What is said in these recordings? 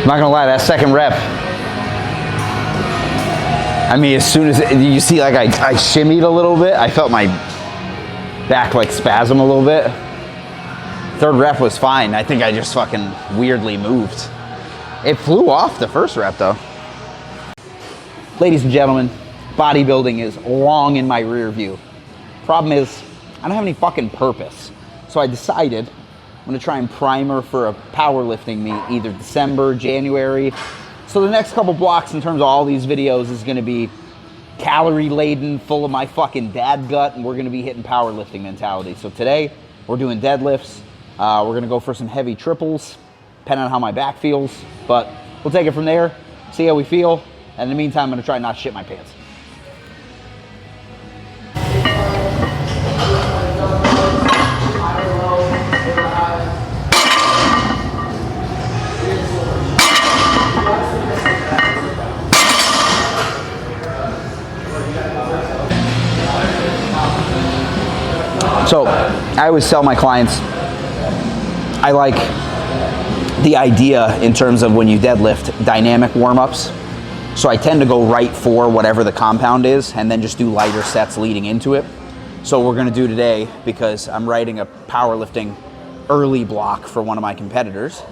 not gonna lie, that second rep, I mean, as soon as you see, like I shimmied a little bit, I felt my back like spasm a little bit. Third rep was fine. I think I just fucking weirdly moved. It flew off the first rep though. Ladies and gentlemen, bodybuilding is long in my rear view. Problem is, I don't have any fucking purpose. So I decided I'm gonna try and primer for a powerlifting meet, either December, January. So the next couple blocks in terms of all these videos is gonna be calorie laden, full of my fucking dad gut, and we're gonna be hitting powerlifting mentality. So today, we're doing deadlifts. We're gonna go for some heavy triples, depending on how my back feels, but we'll take it from there, see how we feel, and in the meantime, I'm gonna try and not shit my pants. So I always tell my clients, I like the idea in terms of when you deadlift, dynamic warm-ups. So I tend to go right for whatever the compound is and then just do lighter sets leading into it. So we're gonna do today, because I'm writing a powerlifting early block for one of my competitors,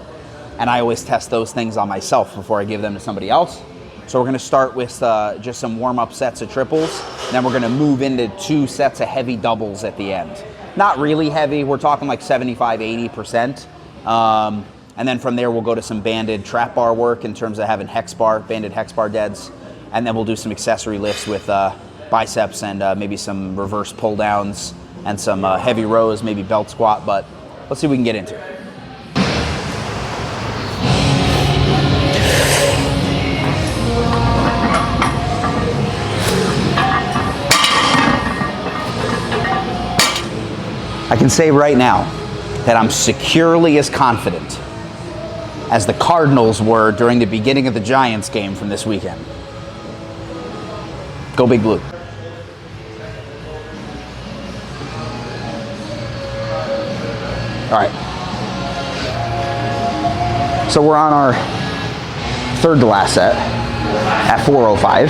and I always test those things on myself before I give them to somebody else. So we're gonna start with just some warm-up sets of triples, and then we're gonna move into 2 sets of heavy doubles at the end. Not really heavy, we're talking like 75, 80%. And then from there, we'll go to some banded trap bar work in terms of having banded hex bar deads. And then we'll do some accessory lifts with biceps and maybe some reverse pull downs and some heavy rows, maybe belt squat, but let's see what we can get into. I can say right now that I'm securely as confident as the Cardinals were during the beginning of the Giants game from this weekend. Go Big Blue. All right. So we're on our third to last set at 405.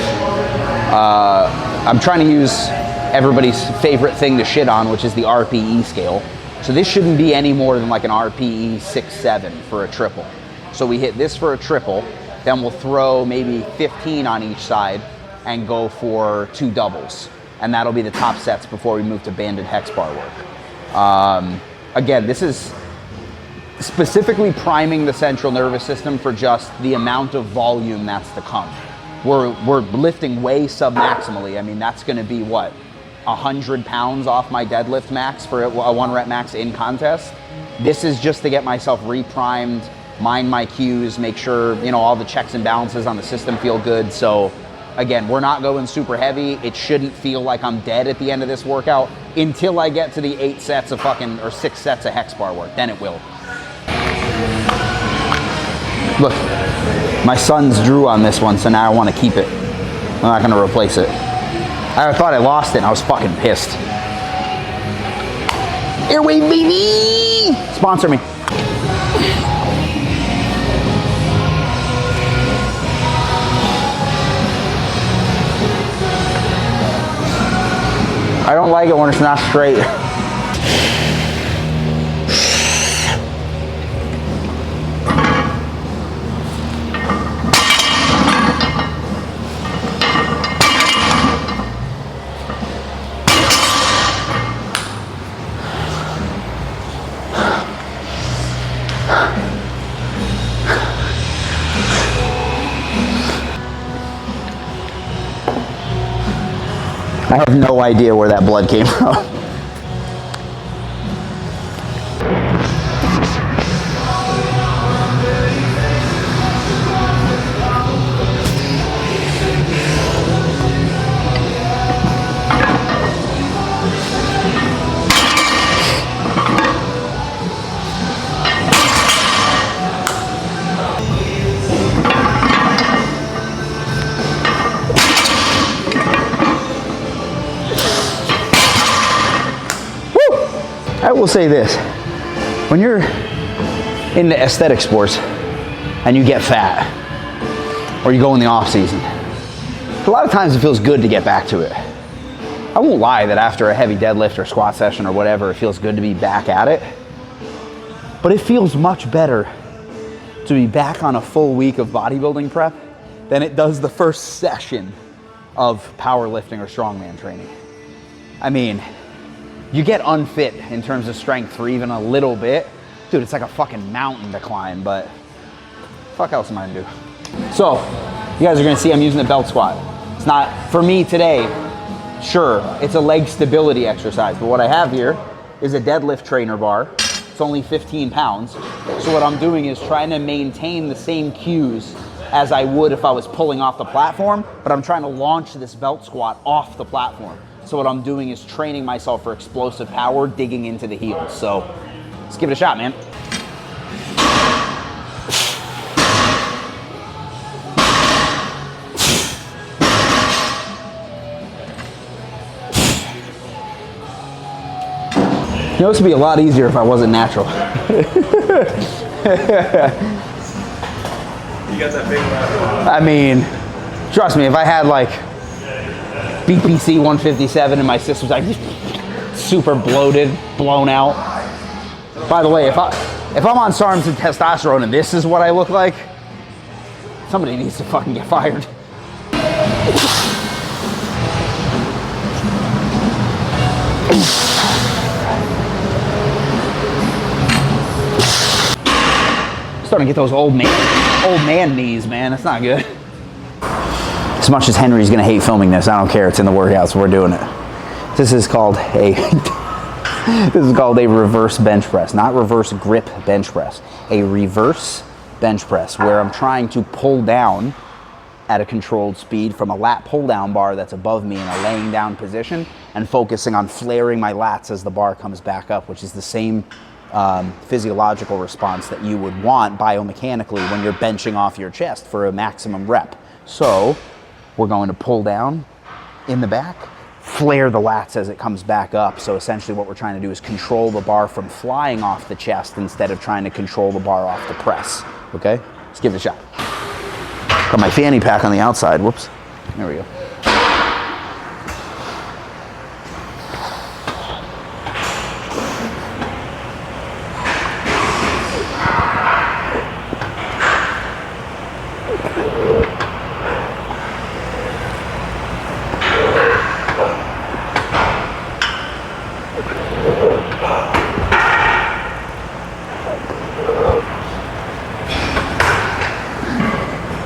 I'm trying to use everybody's favorite thing to shit on, which is the RPE scale. So this shouldn't be any more than like an RPE 6-7 for a triple. So we hit this for a triple, then we'll throw maybe 15 on each side and go for 2 doubles. And that'll be the top sets before we move to banded hex bar work. Again, this is specifically priming the central nervous system for just the amount of volume that's to come. We're lifting way sub-maximally. I mean, that's gonna be what? 100 pounds off my deadlift max for a 1 rep max in contest. This is just to get myself reprimed, mind my cues, make sure, you know, all the checks and balances on the system feel good. So again, we're not going super heavy. It shouldn't feel like I'm dead at the end of this workout until I get to the 6 sets of hex bar work. Then it will. Look, my son's drew on this one, so now I want to keep it. I'm not gonna replace it. I thought I lost it and I was fucking pissed. Airway baby! Sponsor me. I don't like it when it's not straight. I have no idea where that blood came from. I will say this, when you're into aesthetic sports, and you get fat, or you go in the off season. A lot of times it feels good to get back to it. I won't lie that after a heavy deadlift or squat session or whatever, it feels good to be back at it. But it feels much better to be back on a full week of bodybuilding prep than it does the first session of powerlifting or strongman training. I mean, you get unfit in terms of strength for even a little bit. Dude, it's like a fucking mountain to climb, but fuck else am I gonna do? So, you guys are gonna see I'm using the belt squat. It's not, for me today, sure, it's a leg stability exercise, but what I have here is a deadlift trainer bar. It's only 15 pounds. So what I'm doing is trying to maintain the same cues as I would if I was pulling off the platform, but I'm trying to launch this belt squat off the platform. So what I'm doing is training myself for explosive power, digging into the heels. So let's give it a shot, man. You know, this would be a lot easier if I wasn't natural. You got that big one. I mean, trust me, if I had like BPC 157 and my system's like super bloated, blown out. By the way, if I'm on SARMs and testosterone and this is what I look like, somebody needs to fucking get fired. Starting to get those old man knees, man. That's not good. As much as Henry's gonna hate filming this, I don't care. It's in the workouts. We're doing it. This is called a reverse bench press, not reverse grip bench press. A reverse bench press where I'm trying to pull down at a controlled speed from a lat pull down bar that's above me in a laying down position and focusing on flaring my lats as the bar comes back up, which is the same physiological response that you would want biomechanically when you're benching off your chest for a maximum rep. So we're going to pull down in the back, flare the lats as it comes back up. So essentially what we're trying to do is control the bar from flying off the chest instead of trying to control the bar off the press. Okay, let's give it a shot. Got my fanny pack on the outside. Whoops. There we go.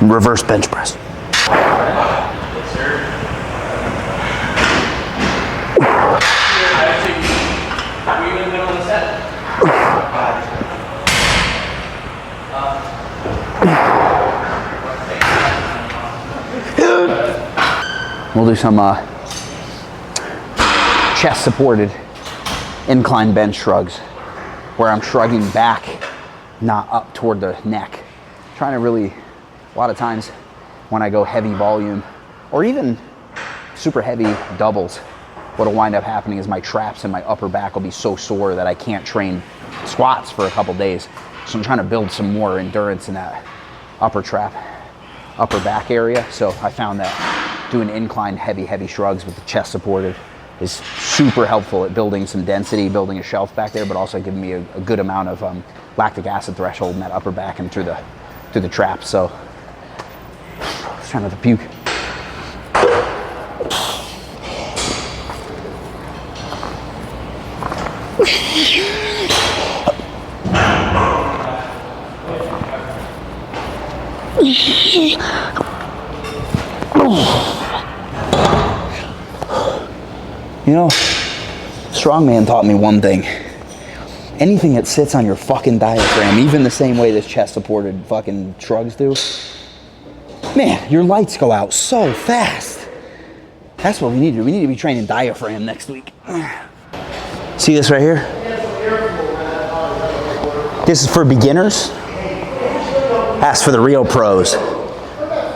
Reverse bench press. We'll do some chest supported incline bench shrugs where I'm shrugging back, not up toward the neck. Trying to really, a lot of times when I go heavy volume or even super heavy doubles, what'll wind up happening is my traps and my upper back will be so sore that I can't train squats for a couple days. So I'm trying to build some more endurance in that upper trap, upper back area. So I found that doing incline heavy shrugs with the chest supported is super helpful at building some density, building a shelf back there, but also giving me a good amount of lactic acid threshold in that upper back and through the trap. So I was trying not to puke. You know, strongman taught me one thing. Anything that sits on your fucking diaphragm, even the same way this chest supported fucking shrugs do, man, your lights go out so fast. That's what we need to do. We need to be training diaphragm next week. See this right here? This is for beginners. That's for the real pros.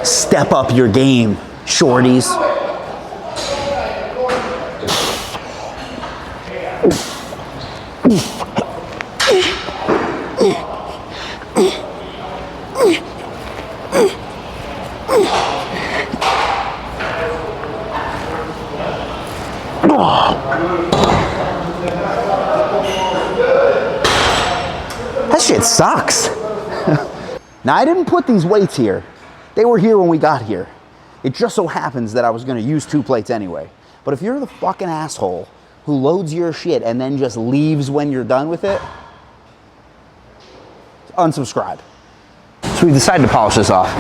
Step up your game, shorties. This shit sucks. Now, I didn't put these weights here. They were here when we got here. It just so happens that I was gonna use 2 plates anyway. But if you're the fucking asshole who loads your shit and then just leaves when you're done with it, unsubscribe. So we decided to polish this off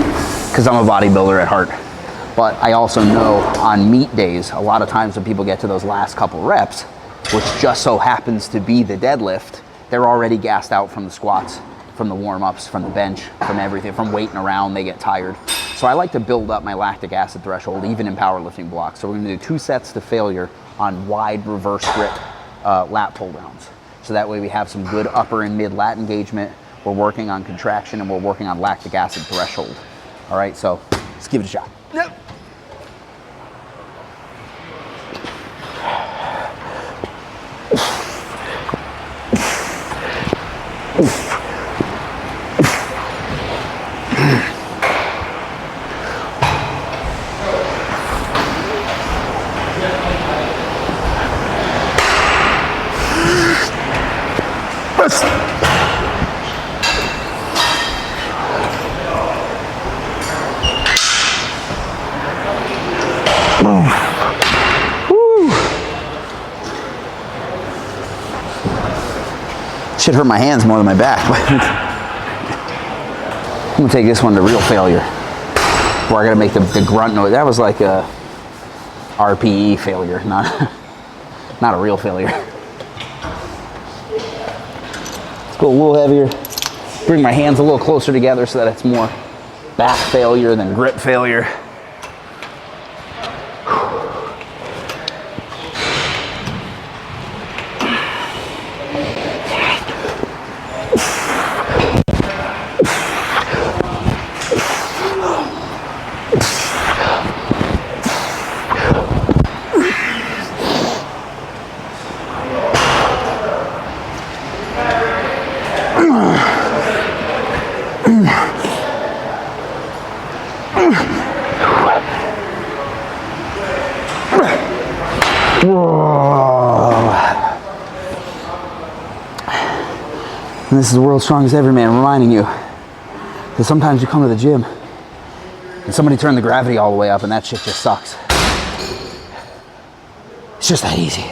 because I'm a bodybuilder at heart. But I also know on meet days, a lot of times when people get to those last couple reps, which just so happens to be the deadlift, they're already gassed out from the squats, from the warm-ups, from the bench, from everything, from waiting around, they get tired. So I like to build up my lactic acid threshold even in powerlifting blocks. So we're gonna do 2 sets to failure on wide reverse grip lat pull downs. So that way we have some good upper and mid lat engagement. We're working on contraction and we're working on lactic acid threshold. All right, so let's give it a shot. Yep. Should hurt my hands more than my back. I'm gonna take this one to real failure, where I gotta make the grunt noise. That was like a RPE failure, not a real failure. Let's go a little heavier. Bring my hands a little closer together so that it's more back failure than grip failure. And this is the world's strongest everyman reminding you that sometimes you come to the gym and somebody turned the gravity all the way up and that shit just sucks. It's just that easy.